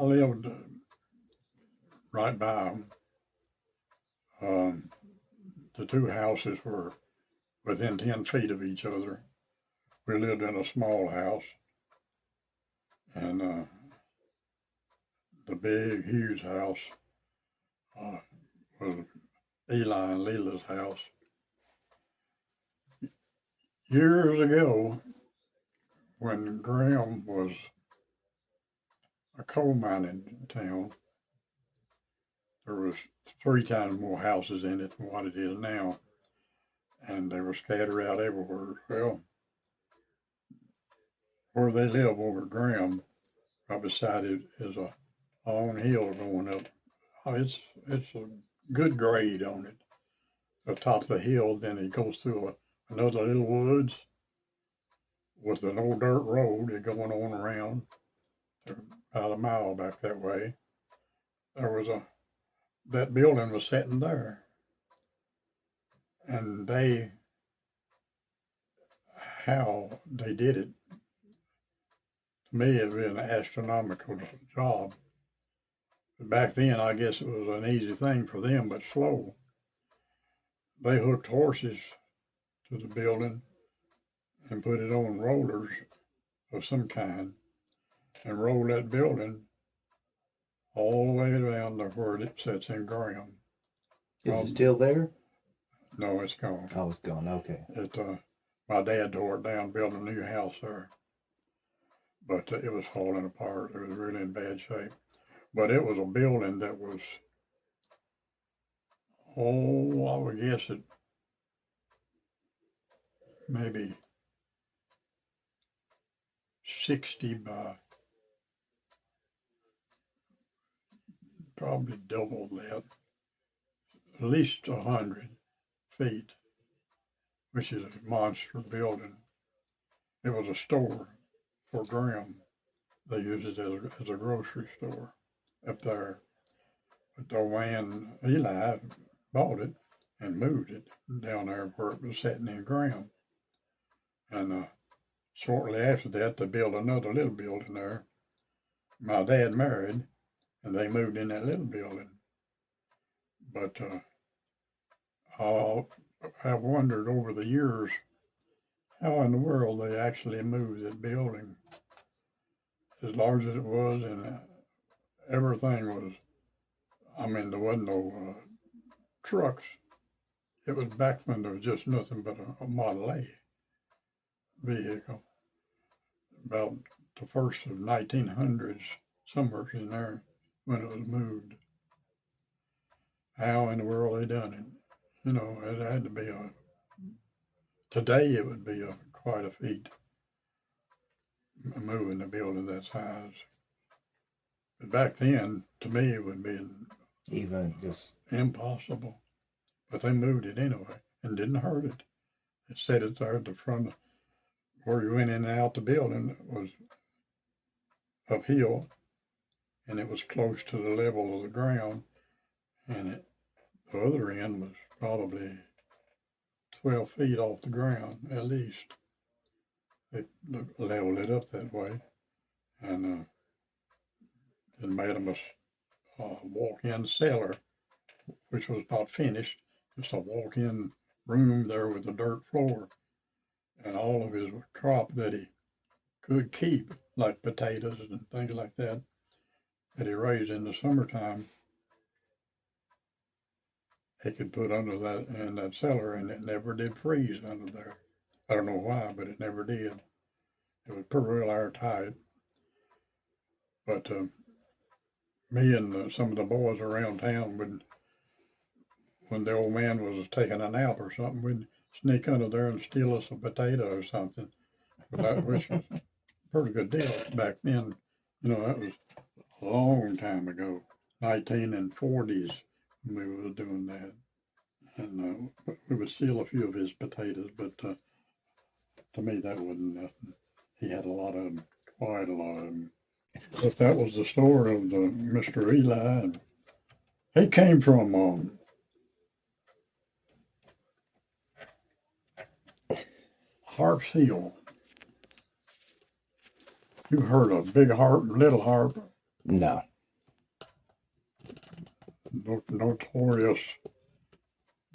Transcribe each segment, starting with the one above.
lived right by them. The two houses were within 10 feet of each other. We lived in a small house, and the big, huge house uh, was Eli and Lela's house. Years ago, when Graham was a coal mining town, there was 3 times more houses in it than what it is now, and they were scattered out everywhere. Well, where they live over at Graham, right beside it is a long hill going up. It's a good grade on it. The top of the hill, then it goes through another little woods with an old dirt road going on around about a mile back that way. There was that building was sitting there, and how they did it, to me, it'd be an astronomical job. Back then, I guess it was an easy thing for them, but slow. They hooked horses to the building and put it on rollers of some kind and rolled that building all the way around to where it sits in Graham. Is it still there? No, it's gone. Oh, it's gone. Okay. My dad tore it down, built a new house there, but it was falling apart. It was really in bad shape. But it was a building that was, I would guess it maybe 60 by probably double that, at least 100 feet, which is a monster building. It was a store for Graham. They used it as a grocery store up there. But the man, Eli, bought it and moved it down there where it was sitting in Graham. And shortly after that, they built another little building there. My dad married, and they moved in that little building. But I've wondered over the years how in the world they actually moved that building as large as it was, and everything was, I mean, there wasn't no trucks. It was back when there was just nothing but a Model A vehicle. About the first of 1900s, somewhere in there when it was moved. How in the world they done it? You know, it had to be today it would be quite a feat moving a building that size. But back then, to me, it would be Even just impossible. But they moved it anyway and didn't hurt it. They set it there at the front where you went in and out the building was uphill, and it was close to the level of the ground, and the other end was probably 12 feet off the ground at least. They leveled it up that way, and it made them a walk-in cellar, which was not finished. Just a walk-in room there with a dirt floor, and all of his crop that he could keep, like potatoes and things like that he raised in the summertime, he could put under that in that cellar, and it never did freeze under there. I don't know why, but it never did. It was pretty real airtight. But me and some of the boys around town would, when the old man was taking a nap or something, we'd sneak under there and steal us a potato or something. Which was a pretty good deal back then. You know, that was a long time ago, 1940s, when we were doing that. And we would steal a few of his potatoes, but to me that wasn't nothing. He had a lot of them, quite a lot of them. But that was the story of the Mr. Eli. And he came from Harp's Hill. You heard of Big Harp and Little Harp? no. notorious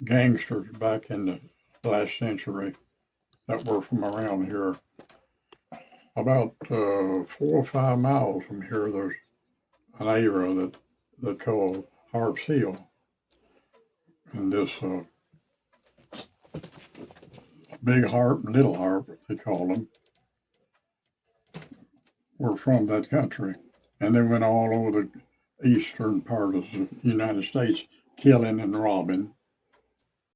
gangsters back in the last century that were from around here. About 4 or 5 miles from here, there's an area that they call Harp Seal, and this Big Harp, Little Harp, they call them, were from that country, and they went all over the eastern part of the United States, killing and robbing.